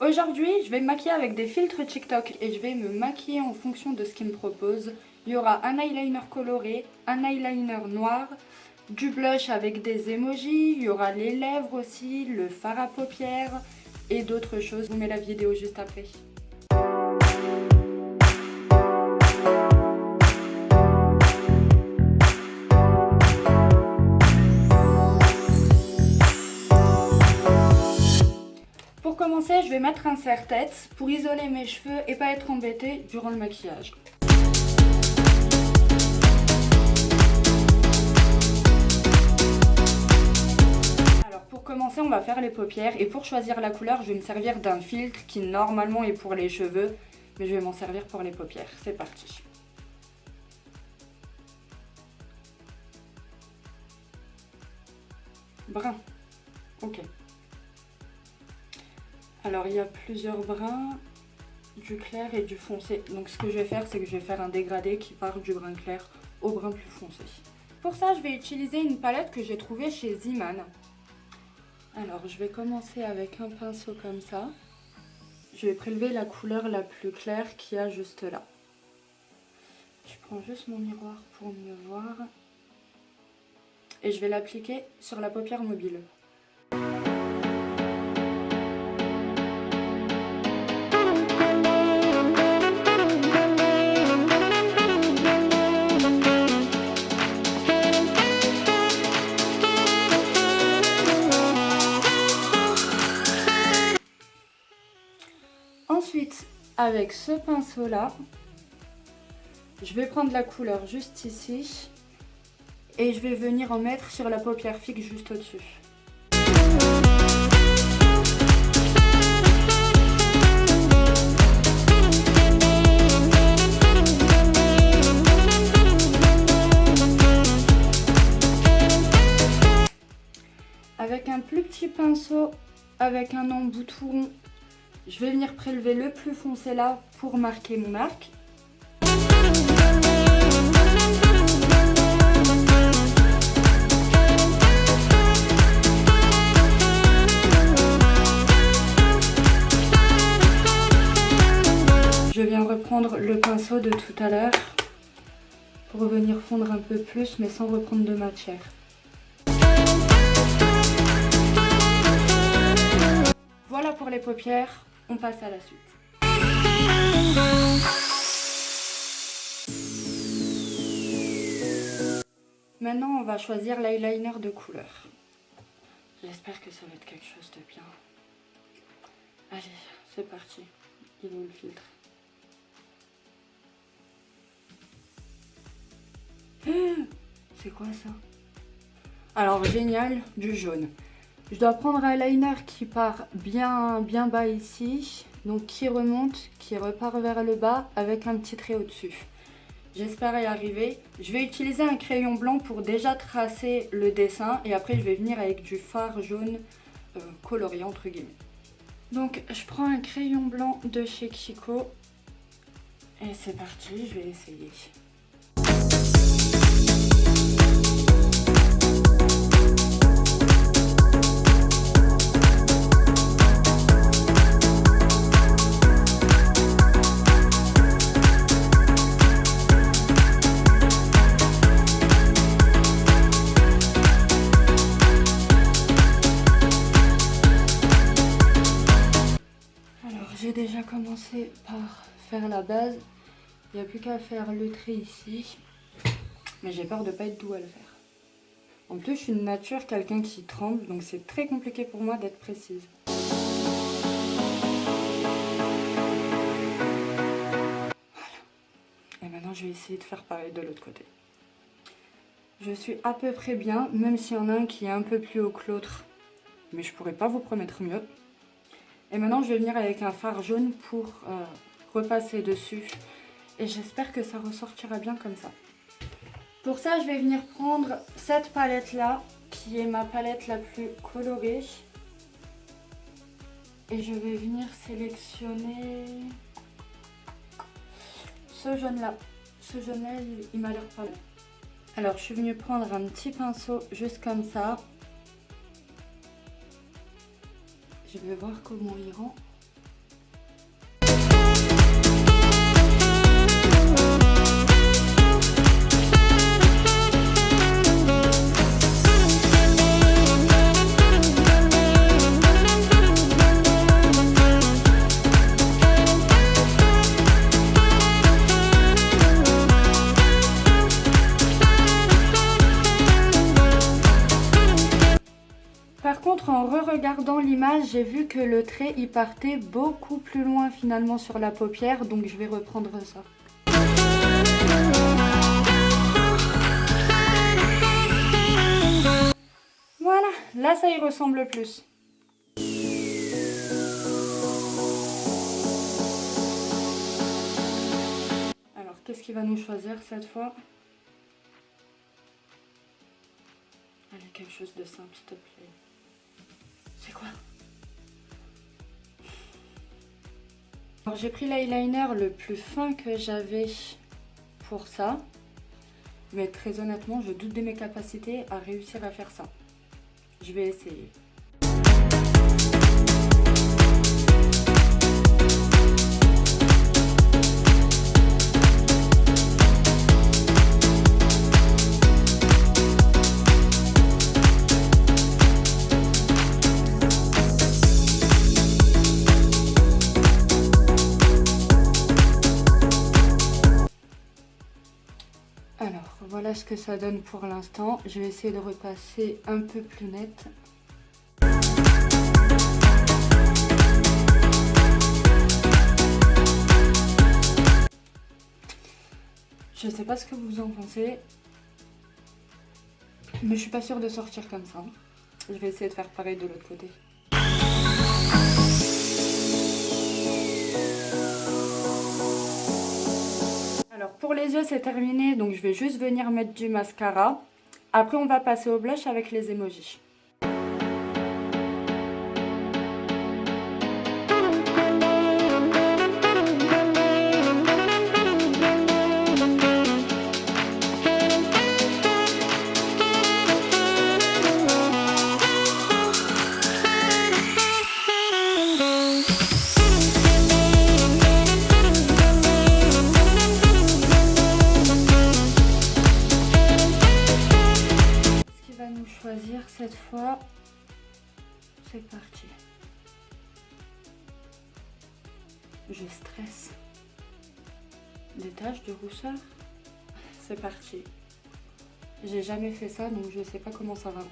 Aujourd'hui, je vais me maquiller avec des filtres TikTok et je vais me maquiller en fonction de ce qu'ils me proposent. Il y aura un eyeliner coloré, un eyeliner noir, du blush avec des emojis, il y aura les lèvres aussi, le fard à paupières et d'autres choses. Je vous mets la vidéo juste après. Pour commencer, je vais mettre un serre-tête pour isoler mes cheveux et pas être embêtée durant le maquillage. Alors pour commencer, on va faire les paupières et pour choisir la couleur, je vais me servir d'un filtre qui normalement est pour les cheveux, mais je vais m'en servir pour les paupières. C'est parti. Brun. Ok. Alors il y a plusieurs bruns, du clair et du foncé. Donc ce que je vais faire, c'est que je vais faire un dégradé qui part du brun clair au brun plus foncé. Pour ça, je vais utiliser une palette que j'ai trouvée chez Zeeman. Alors je vais commencer avec un pinceau comme ça. Je vais prélever la couleur la plus claire qu'il y a juste là. Je prends juste mon miroir pour mieux voir. Et je vais l'appliquer sur la paupière mobile. Ensuite, avec ce pinceau-là, je vais prendre la couleur juste ici et je vais venir en mettre sur la paupière fixe juste au-dessus. Avec un plus petit pinceau, avec un embout tout rond, je vais venir prélever le plus foncé là pour marquer mon arc. Je viens reprendre le pinceau de tout à l'heure pour venir fondre un peu plus mais sans reprendre de matière. Voilà pour les paupières. On passe à la suite. Maintenant, on va choisir l'eyeliner de couleur. J'espère que ça va être quelque chose de bien. Allez, c'est parti. Il est où le filtre? C'est quoi ça? Alors, génial, du jaune. Je dois prendre un eyeliner qui part bien bas ici, donc qui remonte, qui repart vers le bas avec un petit trait au-dessus. J'espère y arriver. Je vais utiliser un crayon blanc pour déjà tracer le dessin et après je vais venir avec du fard jaune coloré entre guillemets. Donc je prends un crayon blanc de chez Kiko et c'est parti, je vais essayer. J'ai déjà commencé par faire la base, il n'y a plus qu'à faire le trait ici, mais j'ai peur de ne pas être doux à le faire. En plus je suis de nature quelqu'un qui tremble, donc c'est très compliqué pour moi d'être précise. Voilà. Et maintenant je vais essayer de faire pareil de l'autre côté. Je suis à peu près bien, même s'il y en a un qui est un peu plus haut que l'autre, mais je pourrais pas vous promettre mieux. Et maintenant, je vais venir avec un fard jaune pour repasser dessus. Et j'espère que ça ressortira bien comme ça. Pour ça, je vais venir prendre cette palette-là, qui est ma palette la plus colorée. Et je vais venir sélectionner ce jaune-là. Ce jaune-là, il m'a l'air pas mal. Alors, je suis venue prendre un petit pinceau juste comme ça. Je vais voir comment il rend. l'image, j'ai vu que le trait il partait beaucoup plus loin finalement sur la paupière, donc je vais reprendre ça. Voilà, là ça y ressemble plus. Alors, qu'est-ce qu'il va nous choisir cette fois? Allez, quelque chose de simple, s'il te plaît. C'est quoi? Alors, j'ai pris l'eyeliner le plus fin que j'avais pour ça. Mais très honnêtement, je doute de mes capacités à réussir à faire ça. Je vais essayer. Alors, voilà ce que ça donne pour l'instant. Je vais essayer de repasser un peu plus net. Je sais pas ce que vous en pensez, mais je suis pas sûre de sortir comme ça. Je vais essayer de faire pareil de l'autre côté. Alors pour les yeux c'est terminé, donc je vais juste venir mettre du mascara. Après on va passer au blush avec les emojis. Choisir cette fois, c'est parti. Je stresse. Des taches de rousseur, c'est parti. J'ai jamais fait ça donc je sais pas comment ça va rendre.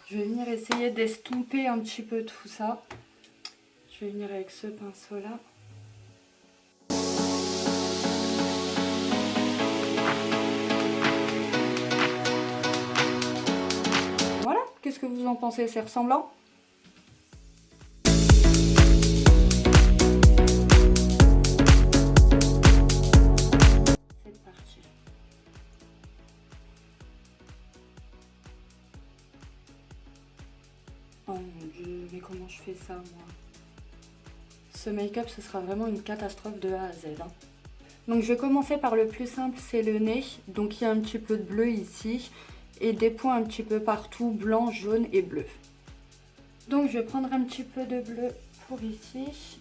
Je vais venir essayer d'estomper un petit peu tout ça. Je vais venir avec ce pinceau là. Voilà, qu'est-ce que vous en pensez? C'est ressemblant? C'est parti. Oh mon dieu, mais comment je fais ça moi? Ce make-up ce sera vraiment une catastrophe de A à Z. Hein. Donc je vais commencer par le plus simple, c'est le nez. Donc il y a un petit peu de bleu ici et des points un petit peu partout, blanc, jaune et bleu. Donc je vais prendre un petit peu de bleu pour ici.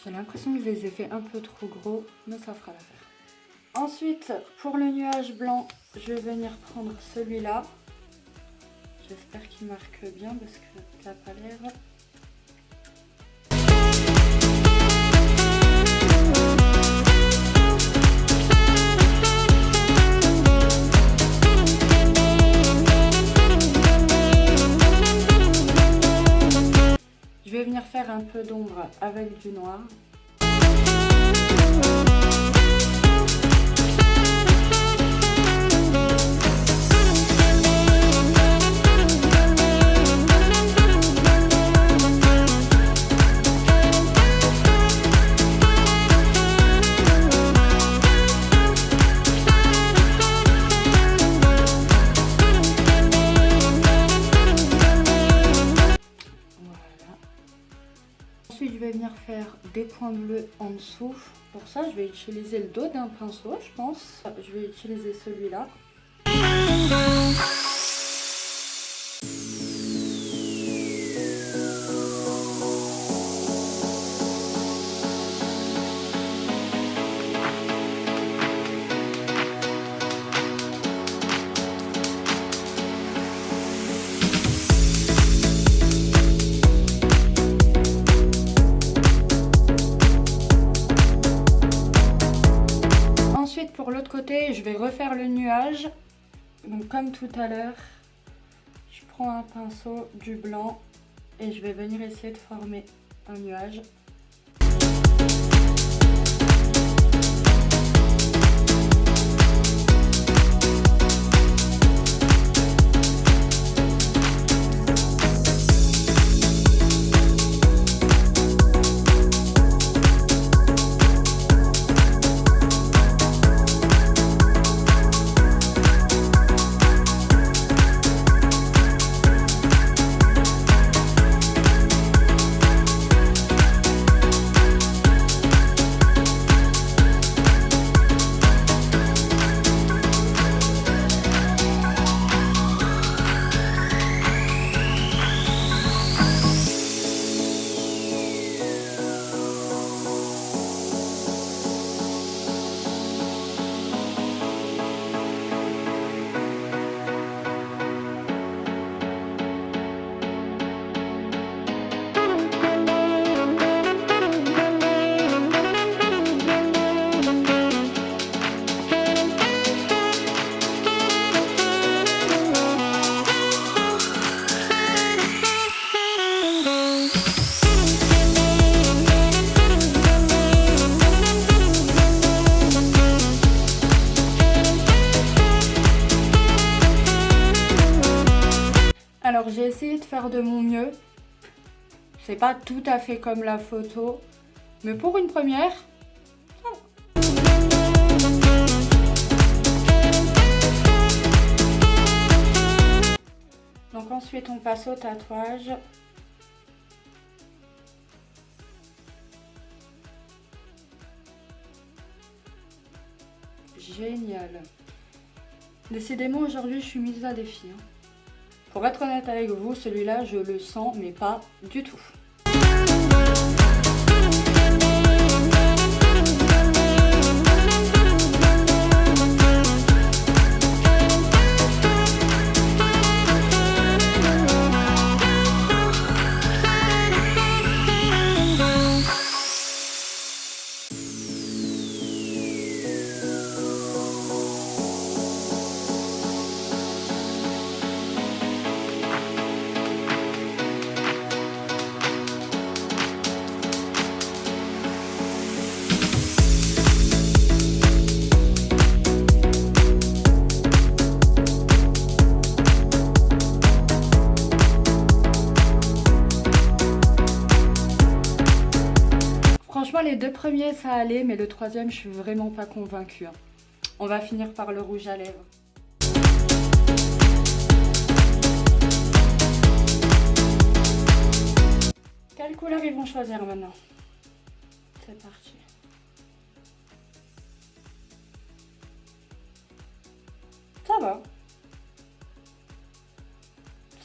J'ai l'impression que je les ai fait un peu trop gros, mais ça fera l'affaire. Ensuite, pour le nuage blanc, je vais venir prendre celui-là. J'espère qu'il marque bien parce que ça n'a pas l'air. Je vais venir faire un peu d'ombre avec du noir. Ensuite, je vais venir faire des points bleus en dessous. Pour ça, je vais utiliser le dos d'un pinceau, je pense. Je vais utiliser celui-là. Pour l'autre côté, je vais refaire le nuage. Donc comme tout à l'heure, je prends un pinceau, du blanc et je vais venir essayer de former un nuage. Alors j'ai essayé de faire de mon mieux. C'est pas tout à fait comme la photo, mais pour une première, ça va. Donc ensuite on passe au tatouage. Génial. Décidément aujourd'hui je suis mise à défi. Pour être honnête avec vous, celui-là je le sens mais pas du tout. Franchement, les deux premiers, ça allait, mais le troisième, je suis vraiment pas convaincue. On va finir par le rouge à lèvres. Quelle couleur ils vont choisir maintenant? C'est parti. Ça va.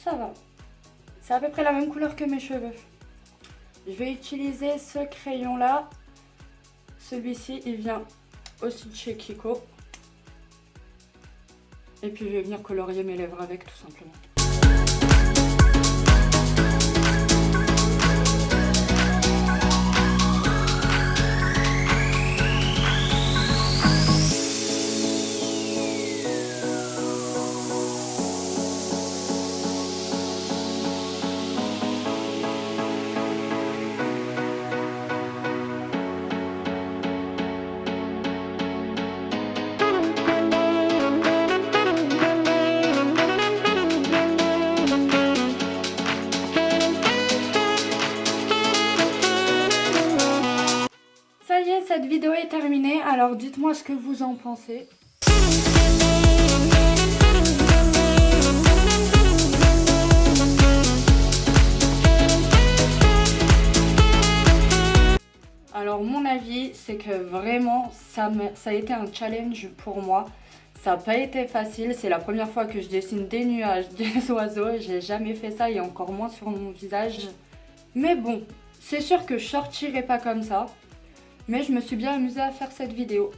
Ça va. C'est à peu près la même couleur que mes cheveux. Je vais utiliser ce crayon là. Celui-ci il vient aussi de chez Kiko. Et puis je vais venir colorier mes lèvres avec tout simplement. cette vidéo est terminée, alors dites-moi ce que vous en pensez. Alors mon avis, c'est que vraiment, ça a été un challenge pour moi. Ça n'a pas été facile, c'est la première fois que je dessine des nuages, des oiseaux. J'ai jamais fait ça et encore moins sur mon visage. Mais bon, c'est sûr que je sortirai pas comme ça. Mais je me suis bien amusée à faire cette vidéo.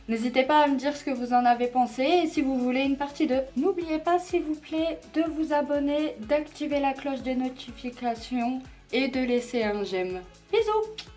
N'hésitez pas à me dire ce que vous en avez pensé et si vous voulez une partie 2. N'oubliez pas s'il vous plaît de vous abonner, d'activer la cloche des notifications et de laisser un j'aime. Bisous!